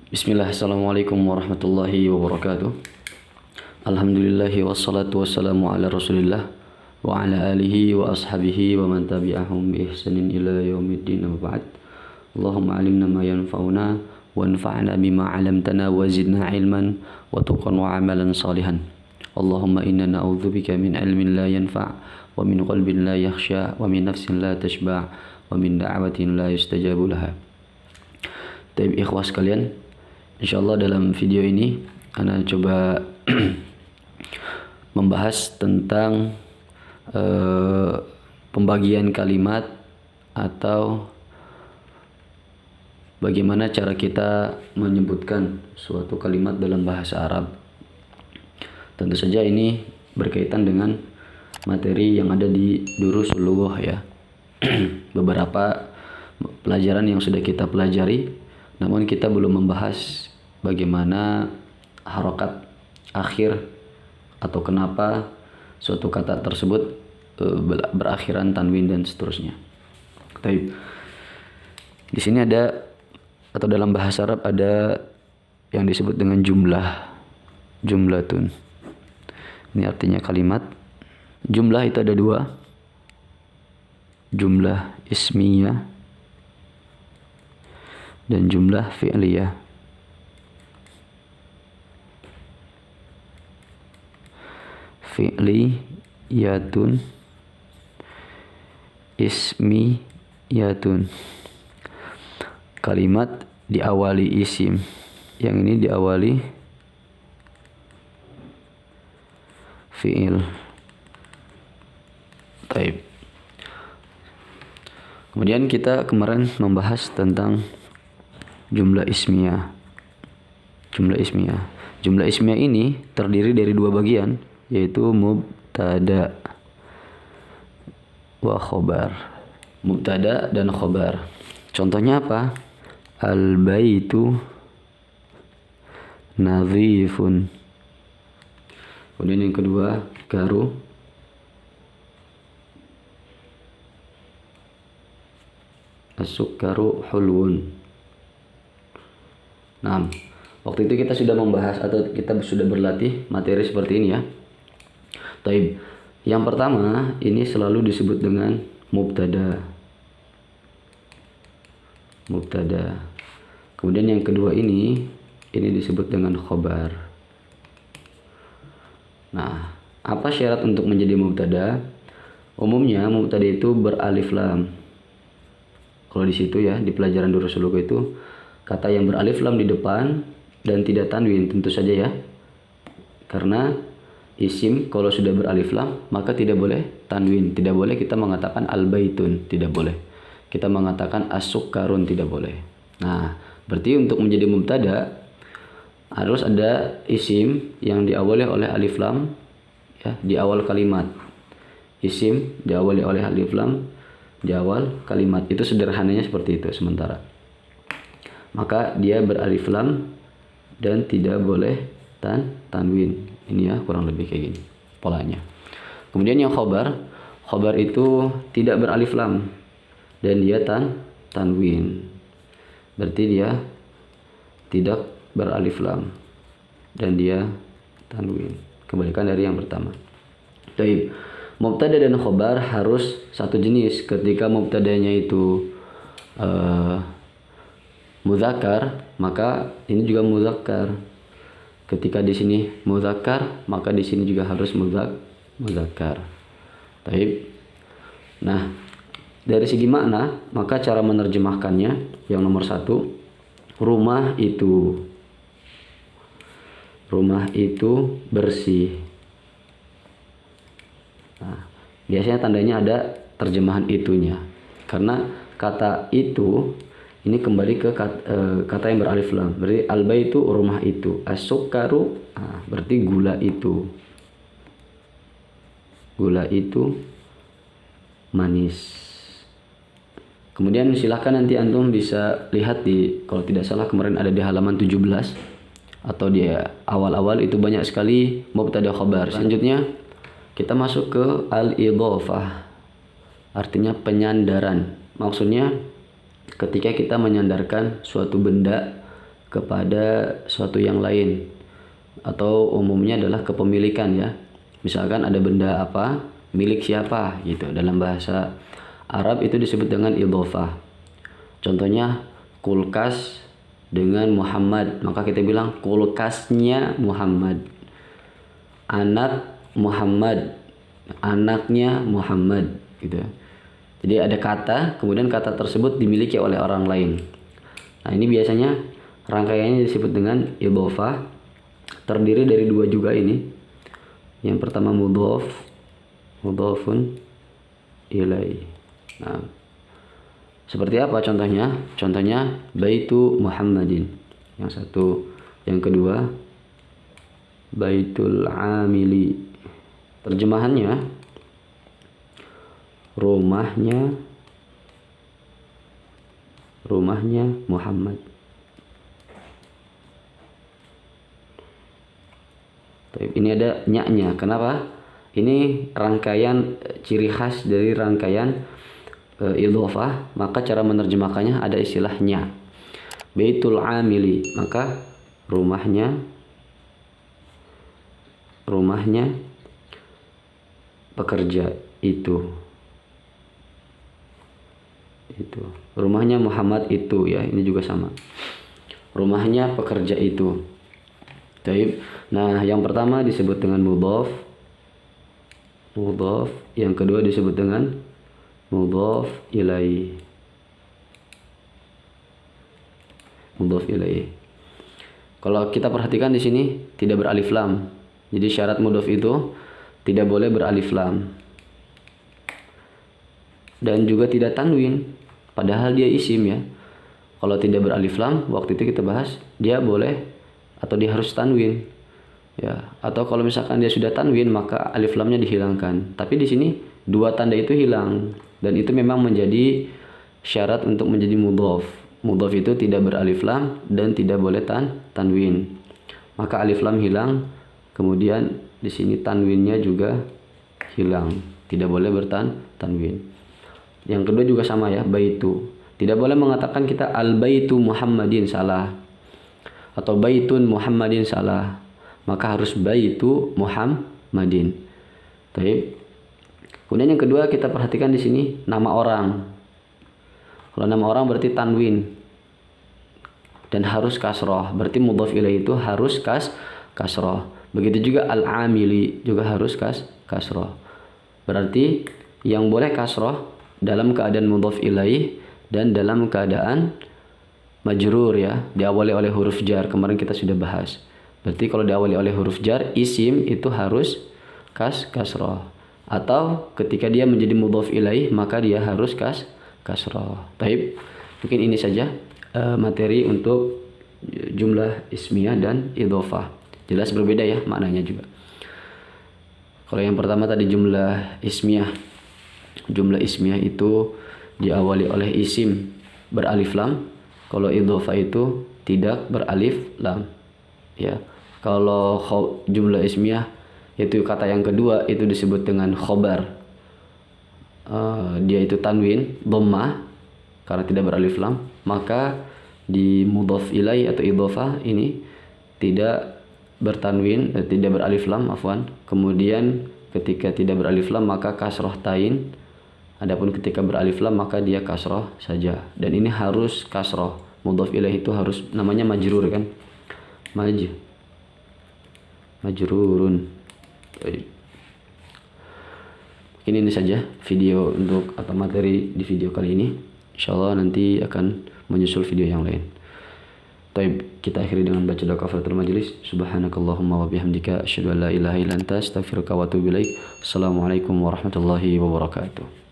Bismillah, assalamualaikum warahmatullahi wabarakatuh. Alhamdulillahi wassalatu wassalamu ala rasulillah wa ala alihi wa ashabihi wa man tabi'ahum bi ihsanin ila yaumiddin, amma ba'd. Allahumma alimna ma yanfa'una wa anfa'na bima 'allamtana wa zidna ilman wa tuqan wa amalan salihan. Allahumma inna na'udzubika min ilmin la yanfa' wa min qalbin la yakhsha wa min nafsin la tashba' wa min da'watin la yustajabu laha. Taib ikhwas sekalian, insyaallah dalam video ini ana coba membahas tentang pembagian kalimat atau bagaimana cara kita menyebutkan suatu kalimat dalam bahasa Arab. Tentu saja ini berkaitan dengan materi yang ada di Durusul Lughah ya. Beberapa pelajaran yang sudah kita pelajari, namun kita belum membahas bagaimana harokat akhir atau kenapa suatu kata tersebut berakhiran tanwin dan seterusnya. Baik. Di sini ada, atau dalam bahasa Arab ada yang disebut dengan jumlatun. Ini artinya kalimat. Jumlah itu ada dua. Jumlah ismiyah dan jumlah fi'liyah. Fi'liyatun, ismiyatun. Kalimat diawali isim, yang ini diawali fi'il. Baik. Kemudian kita kemarin membahas tentang jumlah ismiyah. Jumlah ismiyah ini terdiri dari dua bagian, yaitu mubtada wa khobar. Mubtada dan khobar. Contohnya apa? Al-baitu nadhifun. Kemudian yang kedua, garu. As-sukkaru hulwun. Nah, waktu itu kita sudah membahas atau kita sudah berlatih materi seperti ini ya. Taib. Yang pertama ini selalu disebut dengan mubtada. Mubtada. Kemudian yang kedua ini disebut dengan khobar. Nah, apa syarat untuk menjadi mubtada? Umumnya mubtada itu beralif lam. Kalau di situ ya, di pelajaran Durusul Lughah itu kata yang beralif lam di depan dan tidak tanwin, tentu saja ya. Karena isim kalau sudah beralif lam maka tidak boleh tanwin, tidak boleh kita mengatakan al-baitun, tidak boleh. Kita mengatakan as-sukkarun, tidak boleh. Nah, berarti untuk menjadi mubtada harus ada isim yang diawali oleh alif lam ya, di awal kalimat. Isim diawali oleh alif lam di awal kalimat. Itu sederhananya seperti itu sementara. Maka dia beralif lam dan tidak boleh tanwin. Ini ya, kurang lebih kayak gini polanya. Kemudian yang khobar itu tidak beralif lam dan dia tanwin. Berarti dia tidak beralif lam dan dia tanwin. Kebalikan dari yang pertama. Baik. Mubtada dan khobar harus satu jenis. Ketika mubtadanya itu mudzakkar, maka ini juga mudzakkar. Ketika di sini mudzakkar, maka di sini juga harus mudzakkar. Baik. Nah, dari segi makna, maka cara menerjemahkannya yang nomor satu, rumah itu bersih. Nah, biasanya tandanya ada terjemahan itunya. Karena kata itu ini kembali ke kata yang beralif lam. Berarti al-baitu rumah itu, as-sukkaru berarti gula itu. Gula itu manis. Kemudian silahkan nanti antum bisa lihat di, kalau tidak salah kemarin ada di halaman 17 atau di awal-awal itu banyak sekali mubtada khobar. Selanjutnya kita masuk ke al-idhofah. Artinya penyandaran. Maksudnya ketika kita menyandarkan suatu benda kepada suatu yang lain, atau umumnya adalah kepemilikan ya. Misalkan ada benda apa, milik siapa gitu. Dalam bahasa Arab itu disebut dengan idhofah. Contohnya kulkas dengan Muhammad, maka kita bilang kulkasnya Muhammad. Anak Muhammad, anaknya Muhammad gitu. Jadi ada kata, kemudian kata tersebut dimiliki oleh orang lain. Nah, ini biasanya rangkaiannya disebut dengan idhofah. Terdiri dari dua juga ini. Yang pertama mudhof, mudhofun ilaih. Nah, seperti apa contohnya? Contohnya baitu Muhammadin. Yang satu, yang kedua baitul amili. Terjemahannya rumahnya Muhammad. Ini ada nya-nya. Kenapa? Ini rangkaian ciri khas dari rangkaian idhofah, maka cara menerjemahkannya ada istilahnya. Baitul amili, maka rumahnya pekerja itu rumahnya Muhammad itu ya, ini juga sama, rumahnya pekerja itu. Taib. Nah, yang pertama disebut dengan mudhof, yang kedua disebut dengan mudhof ilaih. Kalau kita perhatikan di sini tidak beralif lam. Jadi syarat mudhof itu tidak boleh beralif lam. Dan juga tidak tanwin, padahal dia isim ya. Kalau tidak beralif lam, waktu itu kita bahas dia boleh atau dia harus tanwin. Ya, atau kalau misalkan dia sudah tanwin maka alif lamnya dihilangkan. Tapi di sini dua tanda itu hilang dan itu memang menjadi syarat untuk menjadi mudhof. Mudhof itu tidak beralif lam dan tidak boleh tanwin. Maka alif lam hilang, kemudian di sini tanwinnya juga hilang, tidak boleh tanwin. Yang kedua juga sama ya, baitu. Tidak boleh mengatakan kita al baitu Muhammadin, salah. Atau baitun Muhammadin, salah. Maka harus baitu Muhammadin. Baik. Kemudian yang kedua kita perhatikan di sini nama orang. Kalau nama orang berarti tanwin dan harus kasroh. Berarti mudhof ilaih itu harus kasroh. Begitu juga al-amili juga harus kasroh. Berarti yang boleh kasroh dalam keadaan mudhof ilaih dan dalam keadaan majrur ya, diawali oleh huruf jar. Kemarin kita sudah bahas. Berarti kalau diawali oleh huruf jar, isim itu harus kasroh. Atau ketika dia menjadi mudhof ilaih maka dia harus kasroh. Baik, mungkin ini saja materi untuk jumlah ismiyah dan idhofah. Jelas berbeda ya maknanya juga. Kalau yang pertama tadi jumlah ismiyah. Jumlah ismiyah itu diawali oleh isim beralif lam. Kalau idhofah itu tidak beralif lam. Ya. Kalau jumlah ismiyah itu kata yang kedua itu disebut dengan khobar. Dia itu tanwin, dhammah karena tidak beralif lam, maka di mudhof ilaih atau idhofah ini tidak bertanwin, tidak beralif lam, afwan. Kemudian ketika tidak beralif lam maka kasroh tain. Adapun ketika beralif lam maka dia kasroh saja. Dan ini harus kasroh. Mudhof ilaih itu harus namanya majrur kan? Majrurun. Mungkin ini saja video untuk atau materi di video kali ini. Insyaallah nanti akan menyusul video yang lain. Taib, kita akhiri dengan baca doa kafaratul majelis. Subhanakallahumma wa bihamdika asyhadu an la ilaha illa anta astaghfiruka wa atubu ilaik. Assalamualaikum warahmatullahi wabarakatuh.